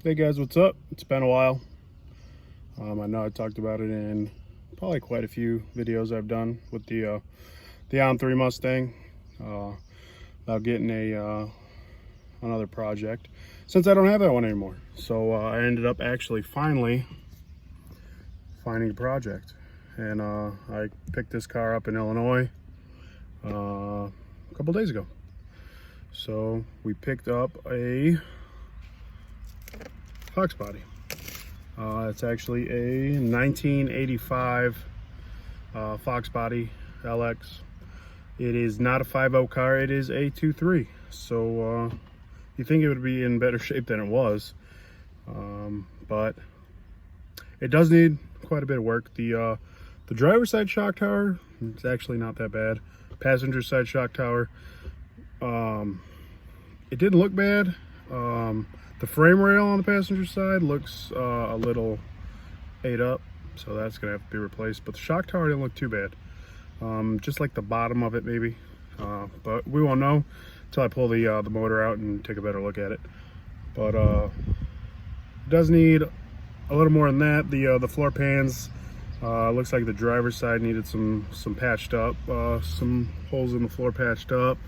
Hey guys, what's up? It's been a while. I know I talked about it in probably quite a few videos I've done with the on3 Mustang about getting another project since I don't have that one anymore. So I ended up actually finally finding a project, and I picked this car up in Illinois a couple days ago. So we picked up a Foxbody. It's actually a 1985 Foxbody LX. It is not a 5.0 car, it is a 2.3. So you think it would be in better shape than it was, but it does need quite a bit of work. The driver's side shock tower, it's actually not that bad. Passenger side shock tower, it didn't look bad. The frame rail on the passenger side looks a little ate up, so that's gonna have to be replaced. But the shock tower didn't look too bad. Just like the bottom of it maybe, but we won't know until I pull the motor out and take a better look at it. But it does need a little more than that. The floor pans, looks like the driver's side needed some patched up, some holes in the floor patched up.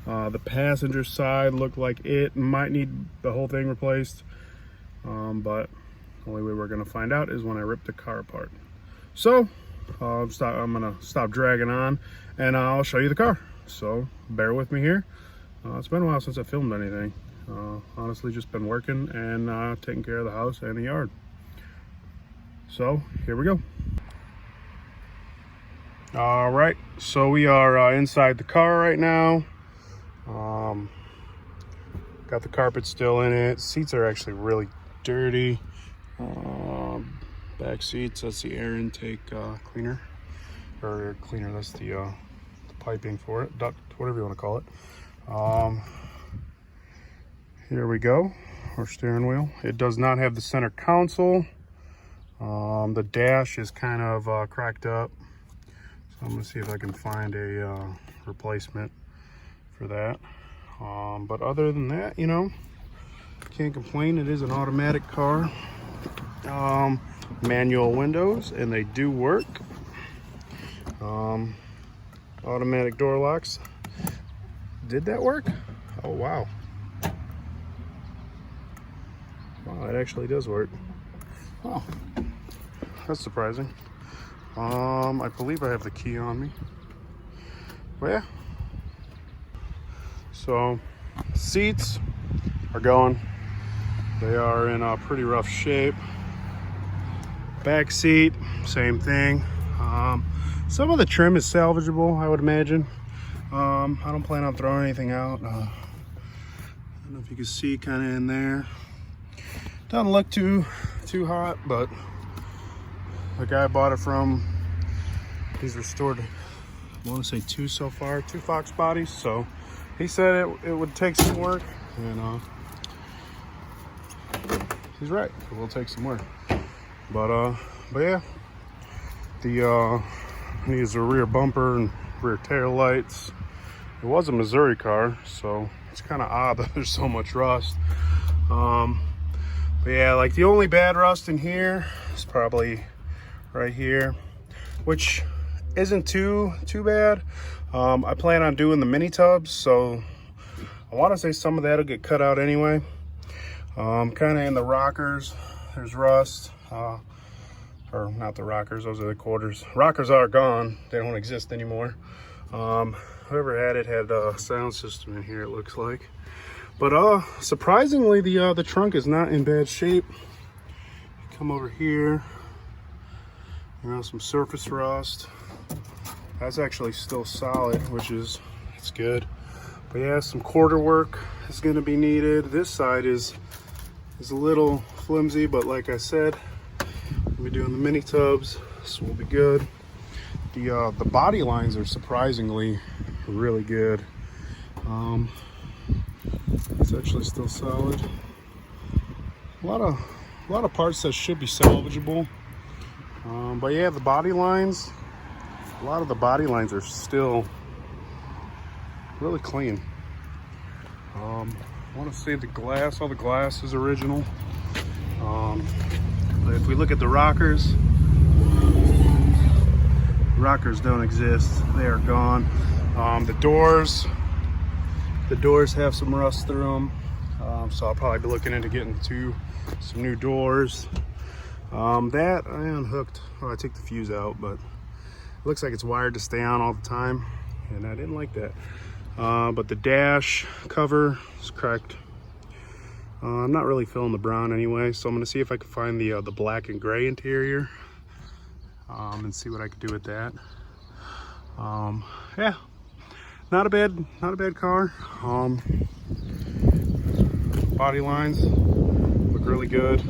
The passenger side looked like it might need the whole thing replaced, but the only way we're going to find out is when I rip the car apart. So I'm going to stop dragging on and I'll show you the car. So bear with me here. It's been a while since I filmed anything. Honestly, just been working and taking care of the house and the yard. So here we go. All right, so we are inside the car right now. Got the carpet still in it. Seats are actually really dirty. Back seats, that's the air intake cleaner, or air cleaner, that's the piping for it, duct, whatever you want to call it. Here we go, our steering wheel. It does not have the center console. The dash is kind of cracked up, so I'm gonna see if I can find a replacement for that. But other than that, you know, can't complain. It is an automatic car. Manual windows, and they do work. Automatic door locks. Did that work? Oh wow. Wow, it actually does work. Oh, that's surprising. I believe I have the key on me. But yeah. So seats are going. They are in a pretty rough shape. Back seat, same thing. Some of the trim is salvageable, I would imagine. I don't plan on throwing anything out. I don't know if you can see kind of in there. Doesn't look too hot, but the guy I bought it from, he's restored, I want to say two so far, 2 Foxbodies. So he said it would take some work, and he's right. It will take some work. But yeah, the needs a rear bumper and rear tail lights. It was a Missouri car, so it's kind of odd that there's so much rust. But yeah, like the only bad rust in here is probably right here, which isn't too bad. I plan on doing the mini tubs, so I want to say some of that'll get cut out anyway. Kind of in the rockers, there's rust. Or not the rockers, those are the quarters. Rockers are gone, they don't exist anymore. Whoever had it had a sound system in here, it looks like. But surprisingly, the trunk is not in bad shape. Come over here, you know, some surface rust. That's actually still solid, which is, it's good. But yeah, some quarter work is going to be needed. This side is a little flimsy, but like I said, we'll be doing the mini tubs, so we'll be good. The body lines are surprisingly really good. It's actually still solid. A lot of parts that should be salvageable. But yeah, the body lines, a lot of the body lines are still really clean. I want to say the glass, all the glass is original. But if we look at the rockers don't exist. They are gone. The doors have some rust through them. So I'll probably be looking into getting some new doors. That I unhooked. Oh, I took the fuse out, but it looks like it's wired to stay on all the time, and I didn't like that. But the dash cover is cracked. I'm not really feeling the brown anyway, so I'm gonna see if I can find the black and gray interior, and see what I can do with that. Yeah, not a bad car. Body lines look really good.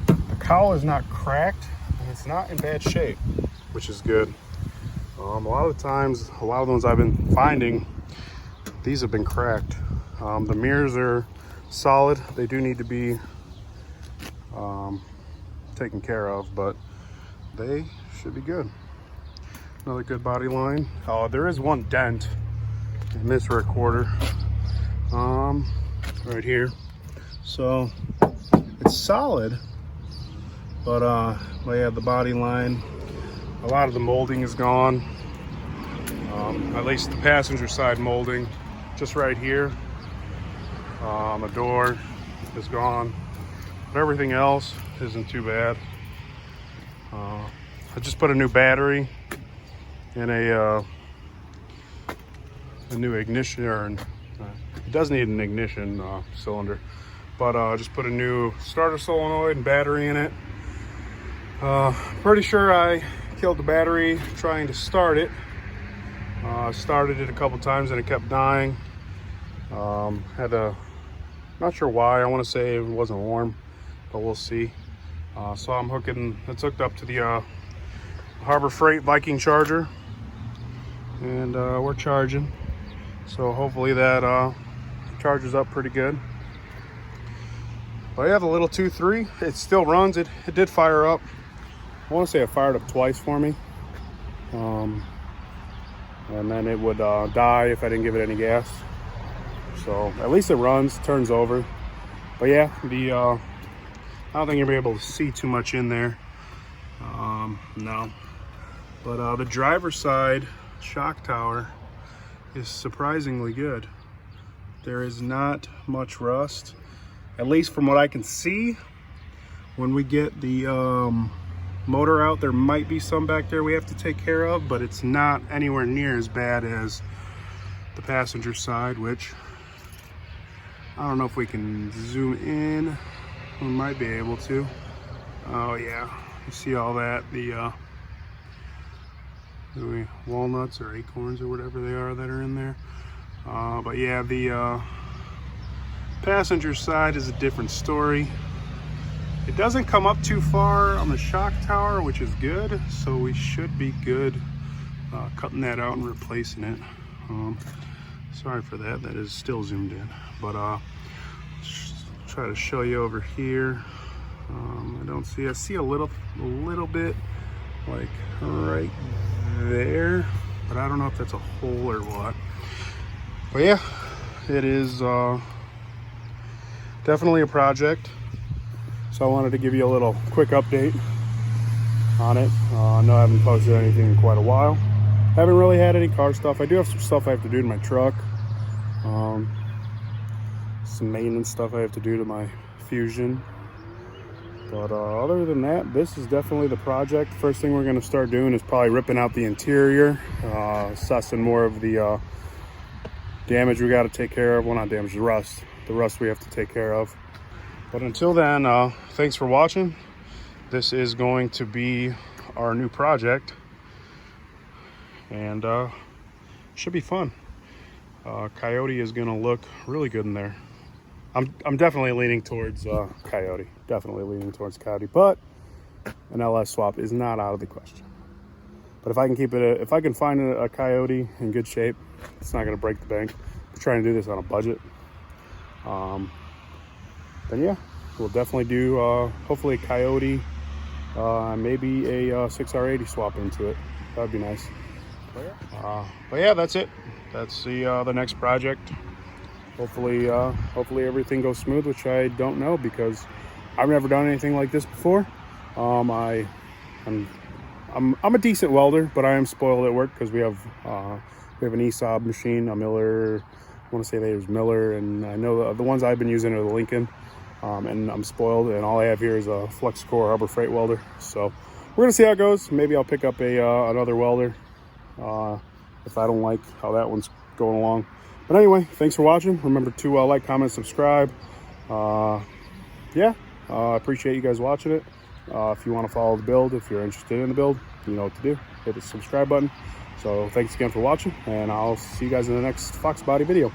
The cowl is not cracked, and it's not in bad shape, which is good. A lot of the times, a lot of the ones I've been finding, these have been cracked. The mirrors are solid. They do need to be taken care of, but they should be good. Another good body line. There is one dent in this rear quarter, right here. So it's solid, but yeah, the body line, a lot of the molding is gone. At least the passenger side molding, just right here. The door is gone, but everything else isn't too bad. I just put a new battery in a new ignition, or it does need an ignition cylinder, but I just put a new starter solenoid and battery in it. Pretty sure I killed the battery trying to start it. Started it a couple times and it kept dying. Not sure why. I want to say it wasn't warm, but we'll see. So it's hooked up to the Harbor Freight Viking charger, and we're charging. So hopefully that charges up pretty good. But yeah, the little 2.3, it still runs. It did fire up. I want to say it fired up twice for me. And then it would die if I didn't give it any gas. So at least it runs, turns over. But yeah, I don't think you'll be able to see too much in there. No. But the driver's side shock tower is surprisingly good. There is not much rust, at least from what I can see. When we get the motor out, there might be some back there we have to take care of, but it's not anywhere near as bad as the passenger side, which I don't know if we can zoom in. We might be able to. Oh yeah, you see all that, the walnuts or acorns or whatever they are that are in there. But yeah, the passenger side is a different story. It doesn't come up too far on the shock tower, which is good, so we should be good cutting that out and replacing it. Sorry for that, that is still zoomed in, but try to show you over here. I see a little bit like right there, but I don't know if that's a hole or what. But yeah, it is definitely a project. So I wanted to give you a little quick update on it. I know I haven't posted anything in quite a while. Haven't really had any car stuff. I do have some stuff I have to do to my truck. Some maintenance stuff I have to do to my Fusion. But other than that, this is definitely the project. First thing we're going to start doing is probably ripping out the interior, assessing more of the damage we got to take care of. Well, not damage, the rust we have to take care of. But until then, thanks for watching. This is going to be our new project, and should be fun. Coyote is going to look really good in there. I'm definitely leaning towards Coyote. Definitely leaning towards Coyote, but an LS swap is not out of the question. But if I can if I can find a Coyote in good shape, it's not going to break the bank. We're trying to do this on a budget. Then yeah, we'll definitely do hopefully a Coyote, maybe a 6R80 swap into it. That'd be nice. But yeah, that's it. That's the next project. hopefully everything goes smooth, which I don't know because I've never done anything like this before. I'm a decent welder, but I am spoiled at work because we have an ESOB machine, a Miller. I want to say they use Miller, and I know the ones I've been using are the Lincoln. And I'm spoiled, and all I have here is a flex core Harbor Freight welder. So we're gonna see how it goes. Maybe I'll pick up another welder if I don't like how that one's going along. But anyway, thanks for watching. Remember to like, comment, subscribe. Yeah, I appreciate you guys watching it. If you want to follow the build, if you're interested in the build, you know what to do. Hit the subscribe button. So thanks again for watching, and I'll see you guys in the next Foxbody video.